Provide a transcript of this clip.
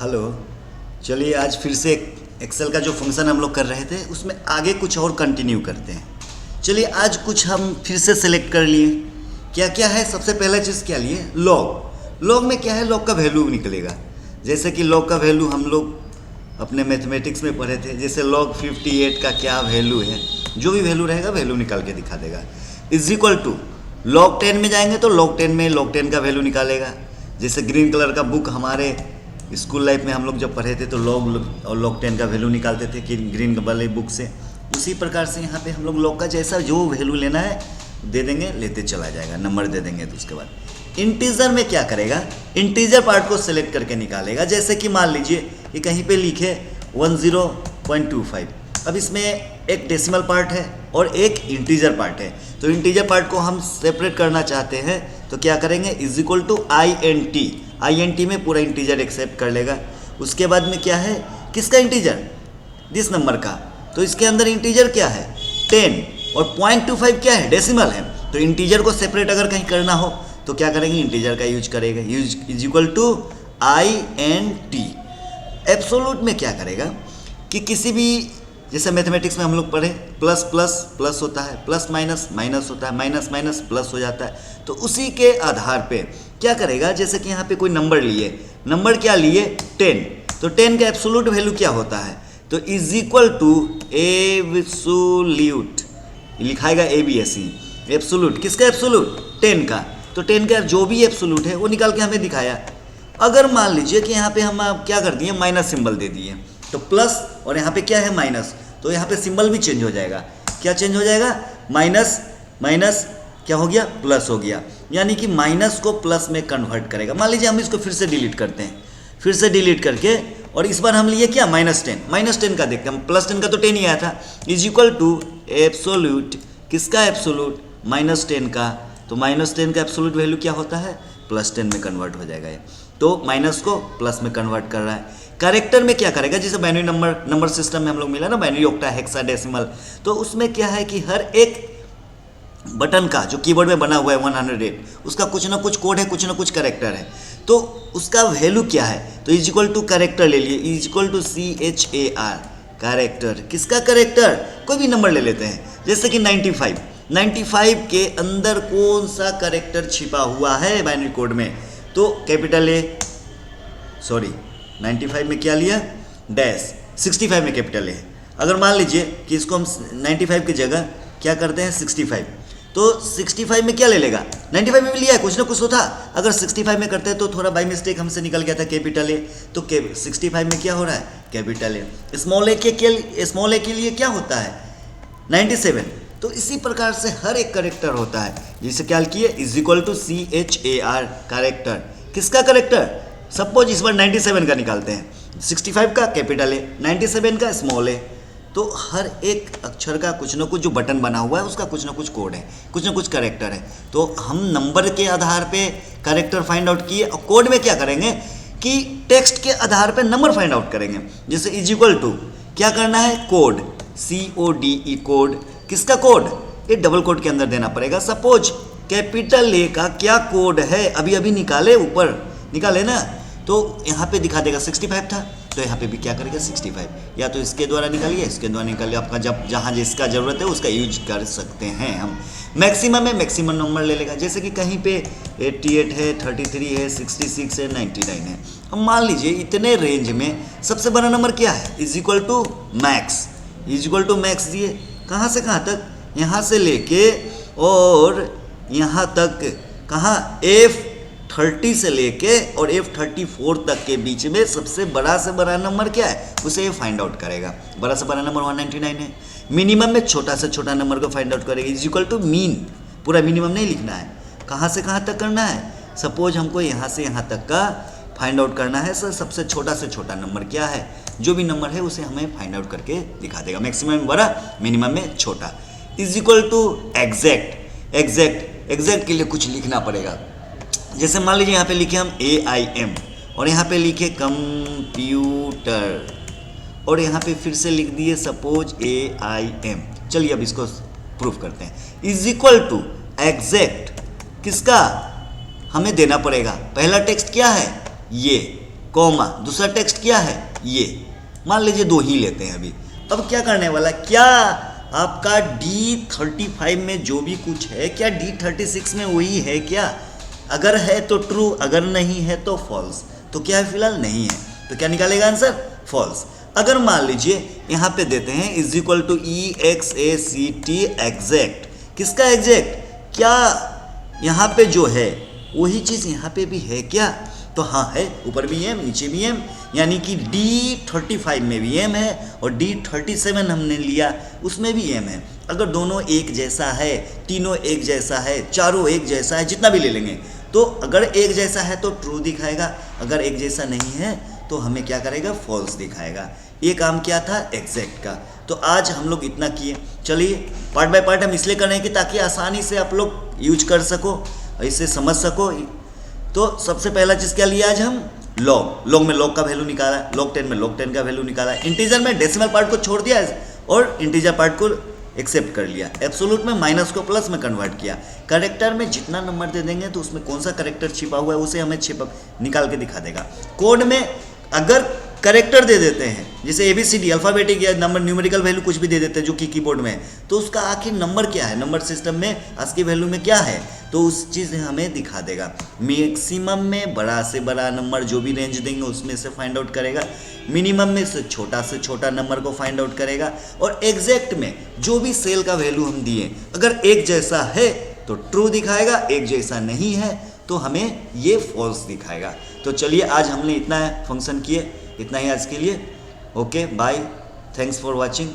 Hello. चलिए आज फिर से एक्सेल का जो फंक्शन हम लोग कर रहे थे उसमें आगे कुछ और कंटिन्यू करते हैं। चलिए आज कुछ हम फिर से सेलेक्ट कर लिए। क्या क्या है? सबसे पहला चीज़ क्या लिए? लॉग। लॉग में क्या है? लॉग का वैल्यू निकलेगा। जैसे कि लॉग का वैल्यू हम लोग अपने मैथमेटिक्स में पढ़े थे। जैसे लॉग 58 का क्या वैल्यू है, जो भी वैल्यू रहेगा वैल्यू निकाल के दिखा देगा। इज इक्वल टू लॉग 10 में जाएंगे तो लॉग 10 में लॉग 10 का वैल्यू निकालेगा। जैसे ग्रीन कलर का बुक हमारे स्कूल लाइफ में हम लोग जब पढ़े थे तो लॉग और लॉग 10 का वैल्यू निकालते थे कि ग्रीन वाले बुक से। उसी प्रकार से यहाँ पे हम लोग लॉग का जैसा जो वैल्यू लेना है दे देंगे, लेते चला जाएगा, नंबर दे देंगे। तो उसके बाद इंटीजर में क्या करेगा? इंटीजर पार्ट को सिलेक्ट करके निकालेगा। जैसे कि मान लीजिए कि कहीं पे लिखे 10.25। अब इसमें एक डेसिमल पार्ट है और एक इंटीजर पार्ट है। तो इंटीजर पार्ट को हम सेपरेट करना चाहते हैं तो क्या करेंगे? इज इक्वल टू INT में पूरा इंटीजर एक्सेप्ट कर लेगा। उसके बाद में क्या है? किसका इंटीजर? दिस नंबर का। तो इसके अंदर इंटीजर क्या है? 10 और 0.25 क्या है? डेसिमल है। तो इंटीजर को सेपरेट अगर कहीं करना हो तो क्या करेंगे? इंटीजर का यूज करेगा। Use is equal to INT। Absolute में क्या करेगा कि किसी भी, जैसे मैथमेटिक्स में हम लोग पढ़े प्लस प्लस प्लस होता है, प्लस माइनस माइनस होता है, माइनस माइनस प्लस हो जाता है। तो उसी के आधार पे क्या करेगा? जैसे कि यहाँ पे कोई नंबर लिए, नंबर क्या लिए? 10। तो 10 का एब्सोल्यूट वैल्यू क्या होता है? तो इज इक्वल टू एब्सोल्यूट, लिखाएगा ABSE। एब्सोल्यूट किसका? एब्सोल्यूट 10 का। तो 10 का जो भी एब्सोल्यूट है वो निकाल के हमें दिखाया। अगर मान लीजिए कि यहाँ पे हम क्या कर दिए, माइनस सिंबल दे दिए, तो प्लस और यहाँ पे क्या है? माइनस। तो यहाँ पे सिंबल भी चेंज हो जाएगा। क्या चेंज हो जाएगा? माइनस माइनस क्या हो गया? प्लस हो गया। यानी कि माइनस को प्लस में कन्वर्ट करेगा। मान लीजिए हम इसको फिर से डिलीट करते हैं, फिर से डिलीट करके, और इस बार हम लिए क्या? -10। -10 का देखते हैं, +10 का तो 10 ही आया था। इज इक्वल टू एब्सोल्यूट, किसका एब्सोल्यूट? -10 का। तो -10 का एब्सोल्यूट वैल्यू क्या होता है? +10 में कन्वर्ट हो जाएगा ये। तो माइनस को प्लस में कन्वर्ट कर रहा है। कैरेक्टर में क्या करेगा? जैसे बाइनरी नंबर सिस्टम में हम लोग मिला ना, बाइनरी, ऑक्टा, हेक्साडेसिमल। तो उसमें क्या है कि हर एक बटन का जो कीबोर्ड में बना हुआ है 108, उसका कुछ ना कुछ कोड है, कुछ ना कुछ कैरेक्टर है। तो उसका वैल्यू क्या है? तो इज इक्वल टू कैरेक्टर ले लिए, is equal to CHAR, character. किसका कैरेक्टर? कोई भी नंबर ले लेते हैं, जैसे कि 95 के अंदर कौन सा कैरेक्टर छिपा हुआ है बाइनरी कोड में? तो कैपिटल A, सॉरी 95 में क्या लिया? डैश। 65 में कैपिटल A। अगर मान लीजिए कि इसको हम 95 की जगह क्या करते हैं? 65। तो 65 में क्या ले लेगा? 95 में भी लिया है, कुछ ना कुछ तो था। अगर 65 में करते हैं तो थोड़ा बाई मिस्टेक हमसे निकल गया था कैपिटल A। तो 65 में क्या हो रहा है? Capital A। स्मॉल ए के लिए क्या होता है? 97। तो इसी प्रकार से हर एक करेक्टर होता है। जिसे क्या किए? Is equal to CHAR, character. किसका कैरेक्टर? सपोज इस बार 97 का निकालते हैं, 65 का कैपिटल A, 97 का स्मॉल ए। तो हर एक अक्षर का कुछ ना कुछ जो बटन बना हुआ है उसका कुछ ना कुछ कोड है, कुछ ना कुछ कैरेक्टर है। तो हम नंबर के आधार पे कैरेक्टर फाइंड आउट किए, और कोड में क्या करेंगे कि टेक्स्ट के आधार पे नंबर फाइंड आउट करेंगे। जैसे इज इक्वल टू क्या करना है? Code, CODE, code. किसका कोड? ये डबल कोड के अंदर देना पड़ेगा। सपोज कैपिटल A का क्या कोड है? अभी अभी निकाले, ऊपर निकाले ना, तो यहाँ पे दिखा देगा 65 था। तो यहाँ पे भी क्या करेगा? 65। या तो इसके द्वारा निकालिए, इसके द्वारा निकालिए, आपका जब जहाँ जिसका ज़रूरत है उसका यूज कर सकते हैं हम। मैक्सिमम में मैक्सिमम नंबर ले लेगा। जैसे कि कहीं पे 88 है, 33 है, 66 है, 99 है। अब मान लीजिए इतने रेंज में सबसे बड़ा नंबर क्या है? Is equal to max. Is equal to max दिए, कहाँ से कहाँ तक? यहाँ से लेके और यहाँ तक, कहाँ? F30 से लेके और F34 तक के बीच में सबसे बड़ा से बड़ा नंबर क्या है? उसे फाइंड आउट करेगा। बड़ा से बड़ा नंबर 199 है। मिनिमम में छोटा से छोटा नंबर को फाइंड आउट करेगा। इज इक्वल टू मीन, पूरा मिनिमम नहीं लिखना है, कहाँ से कहाँ तक करना है। सपोज हमको यहाँ से यहाँ तक का फाइंड आउट करना है। सर सबसे छोटा से छोटा नंबर क्या है? जो भी नंबर है उसे हमें फाइंड आउट करके दिखा देगा। मैक्सिमम में बड़ा, मिनिमम में छोटा। Is equal to exact. Exact के लिए कुछ लिखना पड़ेगा। जैसे मान लीजिए यहाँ पे लिखे हम AIM, और यहाँ पे लिखे कंप्यूटर, और यहाँ पे फिर से लिख दिए सपोज AIM। चलिए अब इसको प्रूफ करते हैं। इज इक्वल टू एग्जैक्ट, किसका? हमें देना पड़ेगा। पहला टेक्स्ट क्या है? ये कॉमा, दूसरा टेक्स्ट क्या है ये, मान लीजिए 2 ही लेते हैं अभी। अब क्या करने वाला, क्या आपका D35 में जो भी कुछ है क्या D36 में वही है क्या? अगर है तो ट्रू, अगर नहीं है तो फॉल्स। तो क्या है, फिलहाल नहीं है, तो क्या निकालेगा आंसर, फॉल्स। अगर मान लीजिए यहाँ पे देते हैं is equal to EXACT exact, किसका एग्जैक्ट, क्या यहाँ पे जो है वही चीज़ यहाँ पे भी है क्या? तो हाँ है, ऊपर भी एम नीचे भी एम, यानी कि D35 में भी एम है और D37 हमने लिया उसमें भी एम है। अगर दोनों एक जैसा है, तीनों एक जैसा है, चारों एक जैसा है, जितना भी ले लेंगे, तो अगर एक जैसा है तो ट्रू दिखाएगा, अगर एक जैसा नहीं है तो हमें क्या करेगा, फॉल्स दिखाएगा। ये काम क्या था, एग्जैक्ट का। तो आज हम लोग इतना किए। चलिए पार्ट बाय पार्ट हम इसलिए कर रहे हैं कि ताकि आसानी से आप लोग यूज कर सको, इसे समझ सको। तो सबसे पहला चीज़ क्या लिया आज हम, लॉग। लॉग में लॉग का वैल्यू निकाला, log 10 में log 10 का वैल्यू निकाला, इंटीजर में डेसिमल पार्ट को छोड़ दिया और इंटीजर पार्ट को एक्सेप्ट कर लिया, एब्सोल्यूट में माइनस को प्लस में कन्वर्ट किया। करेक्टर में जितना नंबर दे देंगे तो उसमें कौन सा करेक्टर छिपा हुआ है उसे हमें निकाल के दिखा देगा। कोड में अगर करेक्टर दे देते हैं, जैसे ABCD अल्फ़ाबेटिक या नंबर न्यूमेरिकल वैल्यू कुछ भी दे देते हैं जो कि कीबोर्ड में है, तो उसका आखिर नंबर क्या है, नंबर सिस्टम में ASCII वैल्यू में क्या है, तो उस चीज़ हमें दिखा देगा। मैक्सिमम में बड़ा से बड़ा नंबर जो भी रेंज देंगे उसमें से फाइंड आउट करेगा, मिनिमम में से छोटा नंबर को फाइंड आउट करेगा, और एग्जैक्ट में जो भी सेल का वैल्यू हम दिए अगर एक जैसा है तो ट्रू दिखाएगा, एक जैसा नहीं है तो हमें ये फॉल्स दिखाएगा। तो चलिए आज हमने इतना फंक्शन किए, इतना ही आज के लिए। Okay bye, thanks for watching.